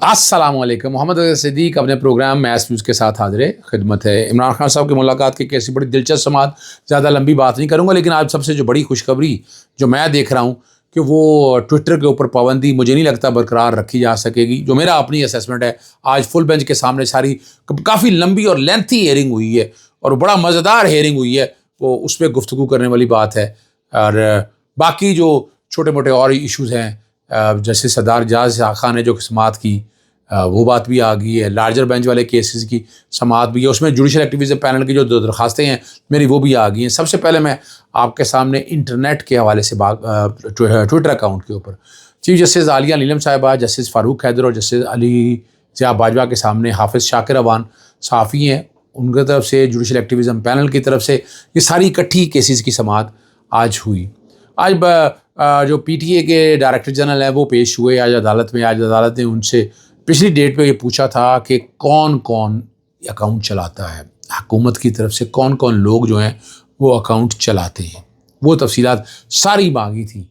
السلام علیکم. محمد اظہر صدیق اپنے پروگرام میس نیوز کے ساتھ حاضر خدمت ہے. عمران خان صاحب کی ملاقات کی کیسی بڑی دلچسپ سماعت, زیادہ لمبی بات نہیں کروں گا, لیکن آج سب سے جو بڑی خوشخبری جو میں دیکھ رہا ہوں کہ وہ ٹویٹر کے اوپر پابندی مجھے نہیں لگتا برقرار رکھی جا سکے گی. جو میرا اپنی اسیسمنٹ ہے, آج فل بینچ کے سامنے ساری کافی لمبی اور لینتھی ہیئرنگ ہوئی ہے اور بڑا مزیدار ہیئرنگ ہوئی ہے, وہ اس پہ گفتگو کرنے والی بات ہے. اور باقی جو چھوٹے موٹے اور ایشوز ہیں, جیسے سردار جاز خان نے جو سماعت کی وہ بات بھی آ گئی ہے, لارجر بینچ والے کیسز کی سماعت بھی ہے, اس میں جوڈیشل ایکٹیویزم پینل کی جو درخواستیں ہیں میری وہ بھی آ گئی ہیں. سب سے پہلے میں آپ کے سامنے انٹرنیٹ کے حوالے سے ٹویٹر اکاؤنٹ کے اوپر چیف جسٹس عالیہ نیلم صاحبہ, جسٹس فاروق حیدر اور جسٹس علی ضیاء باجوہ کے سامنے حافظ شاکر اوان صحافی ہیں, ان کی طرف سے جوڈیشل ایکٹیویزم پینل کی طرف سے یہ ساری اکٹھی کیسز کی سماعت آج ہوئی. آج جو پی ٹی اے کے ڈائریکٹر جنرل ہیں وہ پیش ہوئے آج عدالت میں. آج عدالت نے ان سے پچھلی ڈیٹ پہ یہ پوچھا تھا کہ کون کون اکاؤنٹ چلاتا ہے, حکومت کی طرف سے کون کون لوگ جو ہیں وہ اکاؤنٹ چلاتے ہیں, وہ تفصیلات ساری مانگی تھی.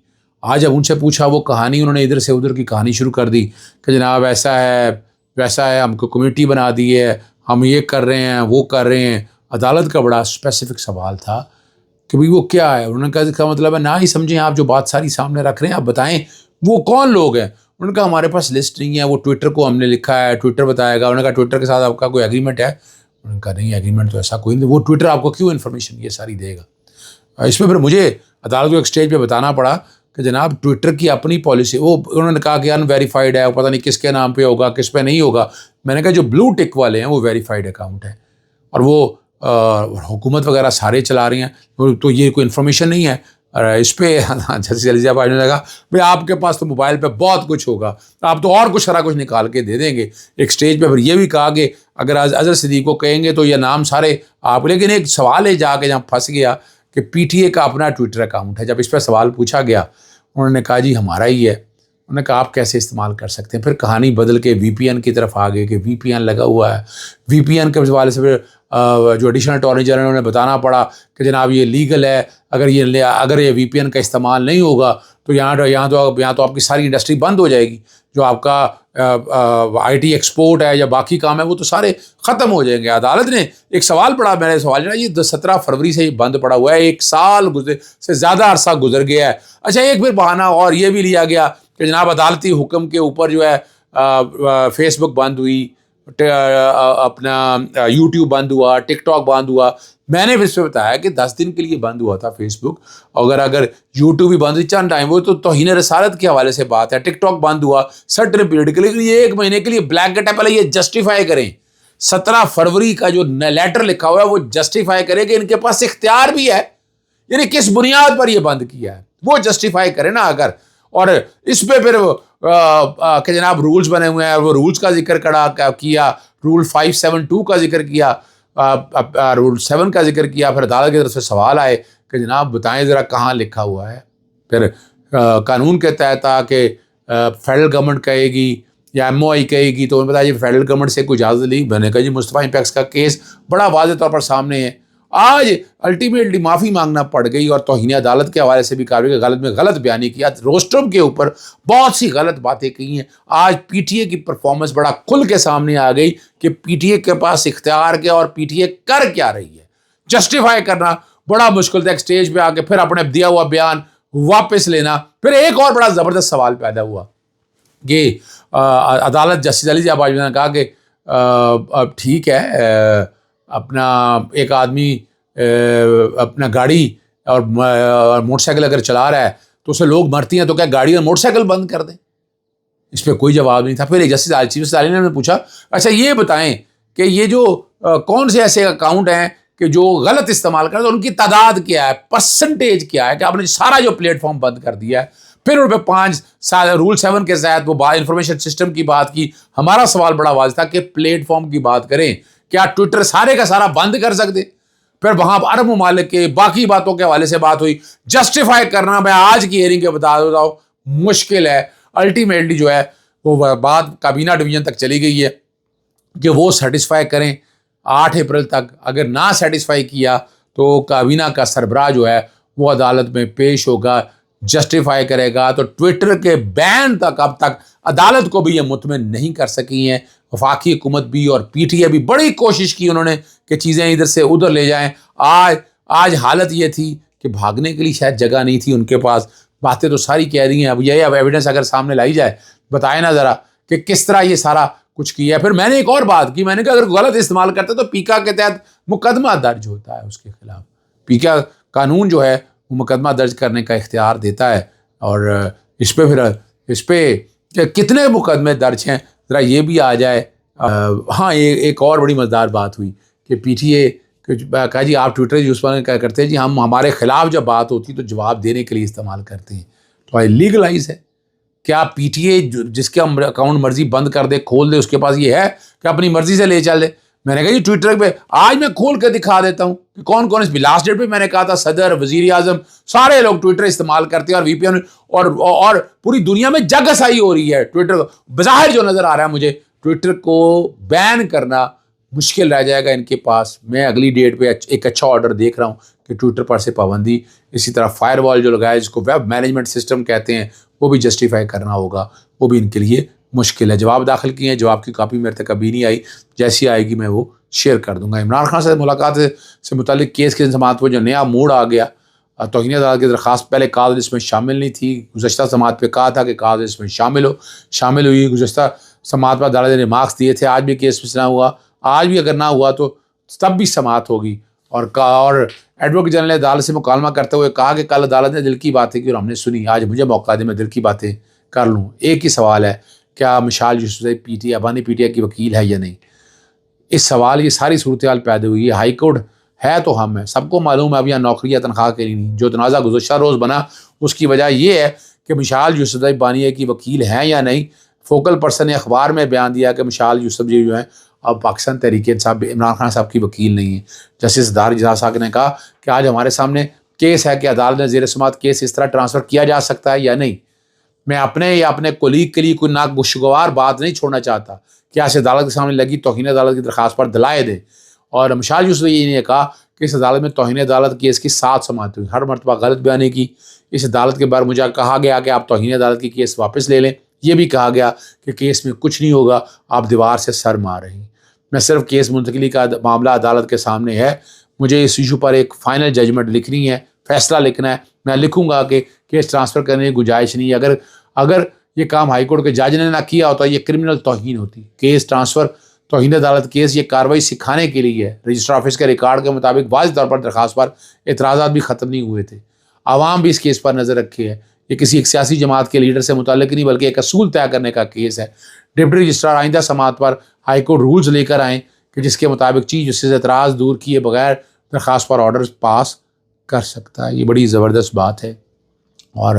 آج جب ان سے پوچھا وہ کہانی انہوں نے ادھر سے ادھر کی کہانی شروع کر دی کہ جناب ایسا ہے ویسا ہے, ہم کو کمیٹی بنا دی ہے, ہم یہ کر رہے ہیں وہ کر رہے ہیں. عدالت کا بڑا اسپیسیفک سوال تھا کہ بھئی وہ کیا ہے. انہوں نے کہا اس کا مطلب ہے نہ ہی سمجھیں آپ جو بات ساری سامنے رکھ رہے ہیں, آپ بتائیں وہ کون لوگ ہیں. انہوں نے کہا ہمارے پاس لسٹ نہیں ہے, وہ ٹویٹر کو ہم نے لکھا ہے, ٹویٹر بتائے گا. انہوں نے کہا ٹویٹر کے ساتھ آپ کا کوئی ایگریمنٹ ہے. انہوں نے کہا نہیں ایگریمنٹ تو ایسا کوئی نہیں, وہ ٹویٹر آپ کو کیوں انفارمیشن یہ ساری دے گا. اس میں پھر مجھے عدالت کو ایک اسٹیج پہ بتانا پڑا کہ جناب ٹویٹر کی اپنی پالیسی, وہ انہوں نے کہا کہ ان ویریفائڈ ہے, وہ پتہ نہیں کس کے نام پہ ہوگا کس پہ نہیں ہوگا. میں نے کہا جو بلو ٹک والے ہیں وہ ویریفائڈ اکاؤنٹ ہے اور وہ حکومت وغیرہ سارے چلا رہی ہیں, تو یہ کوئی انفارمیشن نہیں ہے. اس پہ جیسے علی ضیاء باجوہ نے کہا بھائی آپ کے پاس تو موبائل پہ بہت کچھ ہوگا, آپ تو اور کچھ سارا کچھ نکال کے دے دیں گے. ایک سٹیج پہ پھر یہ بھی کہا کہ اگر اظہر صدیق کو کہیں گے تو یہ نام سارے آپ, لیکن ایک سوال ہے جا کے جہاں پھنس گیا کہ پی ٹی اے کا اپنا ٹویٹر اکاؤنٹ ہے. جب اس پہ سوال پوچھا گیا انہوں نے کہا جی ہمارا ہی ہے. انہوں نے کہا آپ کیسے استعمال کر سکتے ہیں. پھر کہانی بدل کے وی پی این کی طرف آ گئے کہ وی پی این لگا ہوا ہے. وی پی این کے حوالے سے پھر جو ایڈیشنل اٹارنی جنرل نے بتانا پڑا کہ جناب یہ لیگل ہے, اگر یہ وی پی این کا استعمال نہیں ہوگا تو یہاں تو آپ کی ساری انڈسٹری بند ہو جائے گی. جو آپ کا آئی ٹی ایکسپورٹ ہے یا باقی کام ہے وہ تو سارے ختم ہو جائیں گے. عدالت نے ایک سوال پڑھا, میرے سوال جو ہے یہ 17 فروری سے بند پڑا ہوا ہے, 1 سال سے زیادہ عرصہ گزر گیا ہے. اچھا ایک پھر بہانہ اور یہ بھی لیا گیا کہ جناب عدالتی حکم کے اوپر جو ہے فیس بک بند ہوئی, اپنا یوٹیوب بند ہوا, ٹک ٹاک بند ہوا. میں نے اس پہ بتایا کہ 10 دن کے لیے بند ہوا تھا فیس بک, اگر یوٹیوب بھی بند ہوئی چند ٹائم, وہ تو توہین رسالت کے حوالے سے بات ہے. ٹک ٹاک بند ہوا سرٹن پیریڈ کے لیے, یہ 1 مہینے کے لیے بلینکٹ ہے. پہلے یہ جسٹیفائی کریں, 17 فروری کا جو لیٹر لکھا ہوا ہے وہ جسٹیفائی کریں کہ ان کے پاس اختیار بھی ہے, یعنی کس بنیاد پر یہ بند کیا ہے وہ جسٹیفائی کریں نا. اگر اور اس پہ پھر کہ جناب رولز بنے ہوئے ہیں, وہ رولز کا ذکر کیا, رول 572 کا ذکر کیا, رول 7 کا ذکر کیا. پھر عدالت کی طرف سے سوال آئے کہ جناب بتائیں ذرا کہاں لکھا ہوا ہے. پھر قانون کے تحت آ کہ فیڈرل گورنمنٹ کہے گی یا ایم او آئی کہے گی, تو انہوں نے بتایا جی فیڈرل گورنمنٹ سے کوئی اجازت لی. میں نے کہا جی مصطفیٰ امپیکس کا کیس بڑا واضح طور پر سامنے ہے. آج الٹیمیٹلی معافی مانگنا پڑ گئی اور توہین عدالت کے حوالے سے بھی کہا کہ غلط بیانی کیا, روسٹرم کے اوپر بہت سی غلط باتیں کی ہیں. آج پی ٹی اے کی پرفارمنس بڑا کھل کے سامنے آ گئی کہ پی ٹی اے کے پاس اختیار کیا اور پی ٹی اے کر کیا رہی ہے. جسٹیفائی کرنا بڑا مشکل تھا. ایک سٹیج پہ آ کے پھر اپنے دیا ہوا بیان واپس لینا. پھر ایک اور بڑا زبردست سوال پیدا ہوا کہ عدالت جسٹس علی ضیاء باجوہ نے کہا کہ ٹھیک ہے, اپنا ایک آدمی اپنا گاڑی اور موٹر سائیکل اگر چلا رہا ہے تو اسے لوگ مرتی ہیں تو کیا گاڑی اور موٹر سائیکل بند کر دیں. اس پہ کوئی جواب نہیں تھا. پھر جسٹس چیف جسٹس علی نے پوچھا اچھا یہ بتائیں کہ یہ جو کون سے ایسے اکاؤنٹ ہیں کہ جو غلط استعمال کرتے ہیں, ان کی تعداد کیا ہے, پرسنٹیج کیا ہے, کہ آپ نے سارا جو پلیٹ فارم بند کر دیا ہے. پھر ان پہ 5 سال رول 7 کے تحت وہ انفارمیشن سسٹم کی بات کی. ہمارا سوال بڑا واضح تھا کہ پلیٹ فارم کی بات کریں, کیا ٹویٹر سارے کا سارا بند کر سکتے. پھر وہاں عرب ممالک کے باقی باتوں کے حوالے سے بات ہوئی. جسٹیفائی کرنا میں آج کی ہیئرنگ کے بتا دیتا ہوں مشکل ہے. الٹیمیٹلی جو ہے وہ بات کابینہ ڈویژن تک چلی گئی ہے کہ وہ سیٹسفائی کریں 8 اپریل تک. اگر نہ سیٹسفائی کیا تو کابینہ کا سربراہ جو ہے وہ عدالت میں پیش ہوگا جسٹیفائی کرے گا تو ٹویٹر کے بین تک اب تک عدالت کو بھی یہ مطمئن نہیں کر سکی ہیں. وفاقی حکومت بھی اور پی ٹی اے بھی بڑی کوشش کی انہوں نے کہ چیزیں ادھر سے ادھر لے جائیں. آج حالت یہ تھی کہ بھاگنے کے لیے شاید جگہ نہیں تھی ان کے پاس. باتیں تو ساری کہہ رہی ہیں. اب یہ ایویڈنس اگر سامنے لائی جائے بتائے نا ذرا کہ کس طرح یہ سارا کچھ کیا ہے. پھر میں نے ایک اور بات کی, میں نے کہا اگر غلط استعمال کرتے تو پیکا کے تحت مقدمہ درج ہوتا ہے اس کے خلاف. پیکا قانون جو ہے وہ مقدمہ درج کرنے کا اختیار دیتا ہے. اور اس پہ کتنے مقدمے درج ہیں ذرا یہ بھی آ جائے. ہاں ایک اور بڑی مزیدار بات ہوئی کہ پی ٹی اے کہا جی آپ ٹویٹر یوز کیا کرتے ہیں, جی ہم ہمارے خلاف جب بات ہوتی تو جواب دینے کے لیے استعمال کرتے ہیں. تو لیگلائز ہے. کیا پی ٹی اے جس کے اکاؤنٹ مرضی بند کر دے کھول دے اس کے پاس یہ ہے کہ اپنی مرضی سے لے چل دے؟ میں نے کہا جی ٹویٹر پہ آج میں کھول کے دکھا دیتا ہوں کہ کون کون. اس لاسٹ ڈیٹ پہ میں نے کہا تھا صدر, وزیر اعظم, سارے لوگ ٹویٹر استعمال کرتے ہیں اور وی پی این اور پوری دنیا میں جگ ہسائی ہو رہی ہے ٹویٹر. بظاہر جو نظر آ رہا ہے مجھے ٹویٹر کو بین کرنا مشکل رہ جائے گا ان کے پاس. میں اگلی ڈیٹ پہ ایک اچھا آرڈر دیکھ رہا ہوں کہ ٹویٹر پر سے پابندی, اسی طرح فائر وال جو لگایا جس کو ویب مینجمنٹ سسٹم کہتے ہیں وہ بھی جسٹیفائی کرنا ہوگا. وہ بھی ان کے لیے مشکل ہے. جواب داخل کیے ہیں, جواب کی کاپی میرے تک ابھی نہیں آئی, جیسی آئے گی میں وہ شیئر کر دوں گا. عمران خان سے ملاقات سے متعلق کیس کے سماعت پہ جو نیا موڑ آ گیا, توہین عدالت کی درخواست پہلے قاضی اس میں شامل نہیں تھی. گزشتہ سماعت پہ کہا تھا کہ قاضی اس میں شامل ہوئی. گزشتہ سماعت پہ عدالت نے مارکس دیے تھے. آج بھی کیس میں نہ ہوا, آج بھی اگر نہ ہوا تو تب بھی سماعت ہوگی. اور ایڈوکیٹ جنرل نے عدالت سے مکالمہ کرتے ہوئے کہا کہ کل عدالت نے دل کی باتیں کی اور ہم نے سنی, آج مجھے موقع دے میں دل کی باتیں کر لوں. ایک ہی سوال ہے, کیا مشال یوسفزئی پی ٹی ابانی پی ٹی آئی کی وکیل ہے یا نہیں؟ اس سوال یہ ساری صورتحال پیدا ہوئی ہے. ہائی کورٹ ہے تو ہم ہیں, سب کو معلوم ہے اب یہاں نوکری یا تنخواہ کے لیے نہیں. جو تنازع گزشتہ روز بنا اس کی وجہ یہ ہے کہ مشال یوسفزئی بانی کی وکیل ہیں یا نہیں. فوکل پرسن نے اخبار میں بیان دیا کہ مشال یوسفزئی جو ہیں اب پاکستان تحریک انصاف عمران خان صاحب کی وکیل نہیں ہیں. جسٹس دار اجلاس صاحب نے کہا کہ آج ہمارے سامنے کیس ہے کہ عدالت نے زیر سماعت کیس اس طرح ٹرانسفر کیا جا سکتا ہے یا نہیں. میں اپنے یا اپنے کولیگ کے لیے کوئی ناگوشگوار بات نہیں چھوڑنا چاہتا کہ ایسے عدالت کے سامنے لگی توہین عدالت کی درخواست پر دلائے دے. اور مشال یوسفزئی نے کہا کہ اس عدالت میں توہین عدالت کیس کی 7 سماعتیں ہوئی, ہر مرتبہ غلط بیانی کی. اس عدالت کے بعد مجھے کہا گیا کہ آپ توہین عدالت کی کیس واپس لے لیں. یہ بھی کہا گیا کہ کیس میں کچھ نہیں ہوگا, آپ دیوار سے سر مار رہے ہیں. میں صرف کیس منتقلی کا معاملہ عدالت کے سامنے ہے, مجھے اس ایشو پر ایک فائنل ججمنٹ لکھنی ہے, فیصلہ لکھنا ہے. میں لکھوں گا کہ کیس ٹرانسفر کرنے کی گنجائش نہیں ہے. اگر یہ کام ہائی کورٹ کے جج نے نہ کیا ہوتا یہ کرمنل توہین ہوتی. کیس ٹرانسفر توہین عدالت کیس یہ کارروائی سکھانے کے لیے ہے. رجسٹر آفس کے ریکارڈ کے مطابق واضح طور پر درخواست پر اعتراضات بھی ختم نہیں ہوئے تھے. عوام بھی اس کیس پر نظر رکھے ہے. یہ کسی ایک سیاسی جماعت کے لیڈر سے متعلق نہیں بلکہ ایک اصول طے کرنے کا کیس ہے. ڈپٹی رجسٹرار آئندہ سماعت پر ہائی کورٹ رولز لے کر آئیں کہ جس کے مطابق چیف جسٹس اعتراض دور کیے بغیر درخواست پر آرڈر پاس کر سکتا ہے. یہ بڑی زبردست بات ہے. اور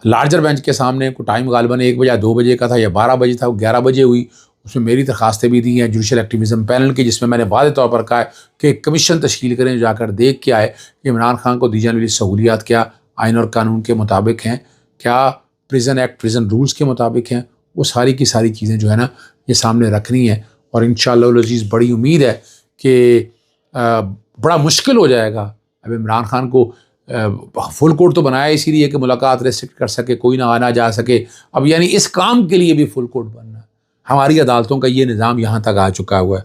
لارجر بینچ کے سامنے کو ٹائم غالباً 1 بجے 2 بجے کا تھا یا 12 بجے تھا, وہ 11 بجے ہوئی. اس میں میری درخواستیں بھی دی ہیں جوڈیشل ایکٹیویزم پینل کی, جس میں میں نے واضح طور پر کہا ہے کہ ایک کمیشن تشکیل کریں, جا کر دیکھ کے آئے کہ عمران خان کو دی جانے والی سہولیات کیا آئین اور قانون کے مطابق ہیں, کیا پریزن ایکٹ پریزن رولز کے مطابق ہیں. وہ ساری کی ساری چیزیں جو ہے نا یہ سامنے رکھنی ہے. اور انشاءاللہ العزیز بڑی امید ہے کہ بڑا مشکل ہو جائے گا. اب عمران خان کو فل کورٹ تو بنایا اسی لیے کہ ملاقات ریسٹرکٹ کر سکے, کوئی نہ آنا جا سکے. اب یعنی اس کام کے لیے بھی فل کورٹ بننا ہے. ہماری عدالتوں کا یہ نظام یہاں تک آ چکا ہوا ہے.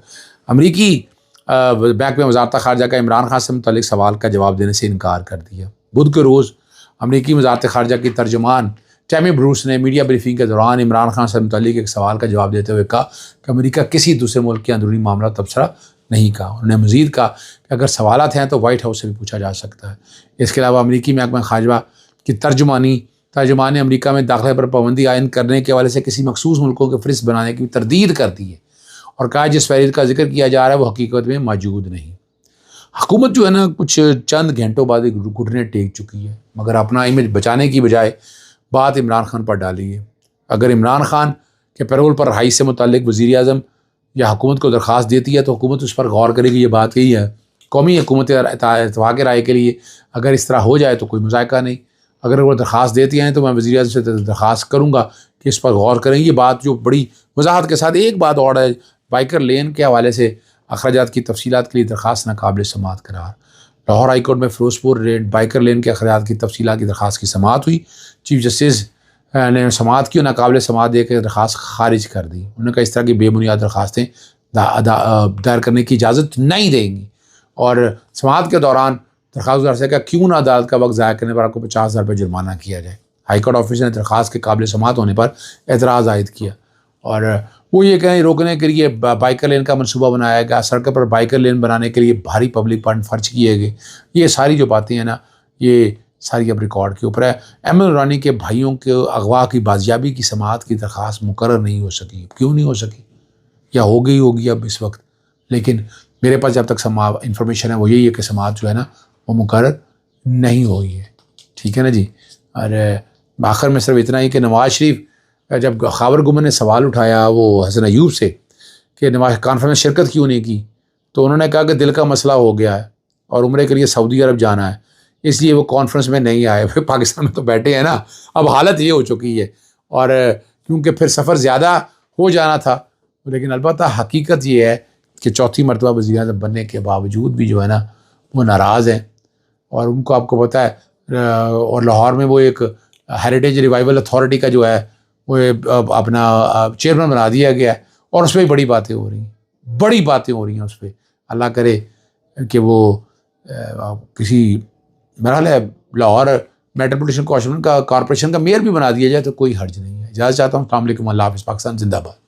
امریکی بینک میں وزارت خارجہ کا عمران خان سے متعلق سوال کا جواب دینے سے انکار کر دیا. بدھ کے روز امریکی وزارت خارجہ کی ترجمان ٹیمی بروس نے میڈیا بریفنگ کے دوران عمران خان سے متعلق ایک سوال کا جواب دیتے ہوئے کہا کہ امریکہ کسی دوسرے ملک کے اندرونی معاملہ تبصرہ نہیں کہا. انہوں نے مزید کہا کہ اگر سوالات ہیں تو وائٹ ہاؤس سے بھی پوچھا جا سکتا ہے. اس کے علاوہ امریکی محکمہ خارجہ کی ترجمان نے امریکہ میں داخلے پر پابندی عائد کرنے کے حوالے سے کسی مخصوص ملکوں کے فہرست بنانے کی تردید کر دی ہے اور کہا جس فہرست کا ذکر کیا جا رہا ہے وہ حقیقت میں موجود نہیں. حکومت جو ہے نا کچھ چند گھنٹوں بعد گھٹنے ٹیک چکی ہے, مگر اپنا امیج بچانے کی بجائے بات عمران خان پر ڈالی ہے. اگر عمران خان کے پیرول پر رہائی سے متعلق وزیر اعظم یا حکومت کو درخواست دیتی ہے تو حکومت اس پر غور کرے گی. یہ بات یہی ہے. قومی حکومت اتفاق رائے کے لیے اگر اس طرح ہو جائے تو کوئی مذائقہ نہیں. اگر وہ درخواست دیتی ہیں تو میں وزیر اعظم سے درخواست کروں گا کہ اس پر غور کریں. یہ بات جو بڑی وضاحت کے ساتھ ایک بات اور ہے, بائیکر لین کے حوالے سے اخراجات کی تفصیلات کے لیے درخواست ناقابل سماعت قرار. لاہور ہائی کورٹ میں فیروز پور بائکر لین کے اخراجات کی تفصیلات کی درخواست کی سماعت ہوئی. چیف جسٹس نے سماعت کی اور ناقابل سماعت دے کے درخواست خارج کر دی. انہوں نے کہا اس طرح کی بے بنیاد درخواستیں دائر کرنے کی اجازت نہیں دیں گی. اور سماعت کے دوران درخواست گزار سے کہا کیوں نہ عدالت کا وقت ضائع کرنے پر آپ کو 50,000 روپے جرمانہ کیا جائے. ہائی کورٹ آفیسر نے درخواست کے قابل سماعت ہونے پر اعتراض عائد کیا اور وہ یہ کہیں روکنے کے لیے بائکر لین کا منصوبہ بنایا گیا, سڑک پر بائکر لین بنانے کے لیے بھاری پبلک فنڈ خرچ کیے گئے. یہ ساری جو باتیں ہیں نا یہ ساری اب ریکارڈ کے اوپر ہے. احمد نورانی کے بھائیوں کے اغوا کی بازیابی کی سماعت کی درخواست مقرر نہیں ہو سکی. کیوں نہیں ہو سکی؟ یا ہو گئی ہوگی اب اس وقت, لیکن میرے پاس جب تک انفارمیشن ہے وہ یہی ہے کہ سماعت جو ہے نا وہ مقرر نہیں ہوئی ہے. ٹھیک ہے نا جی. اور آخر میں صرف اتنا ہی کہ نواز شریف جب خاور گمن نے سوال اٹھایا وہ حسن ایوب سے کہ نواز کانفرنس میں شرکت کیوں نہیں کی, تو انہوں نے کہا کہ دل کا مسئلہ ہو گیا ہے اور عمرے کے لیے سعودی عرب جانا ہے, اس لیے وہ کانفرنس میں نہیں آئے. پھر پاکستان میں تو بیٹھے ہیں نا. اب حالت یہ ہو چکی ہے اور کیونکہ پھر سفر زیادہ ہو جانا تھا, لیکن البتہ حقیقت یہ ہے کہ چوتھی مرتبہ وزیر اعظم بننے کے باوجود بھی جو ہے نا وہ ناراض ہیں. اور ان کو آپ کو پتہ ہے اور لاہور میں وہ ایک ہیریٹیج ریوائول اتھارٹی کا جو ہے وہ اپنا چیئرمین بنا دیا گیا ہے اور اس پہ بڑی باتیں ہو رہی ہیں, بڑی باتیں ہو رہی ہیں اس پہ. اللہ کرے کہ وہ کسی بہرحال ہے لاہور میٹروپولیٹن کارپوریشن کا میئر بھی بنا دیا جائے تو کوئی حرج نہیں ہے. اجازت چاہتا ہوں. السلام علیکم. اللہ حافظ. پاکستان زندہ باد.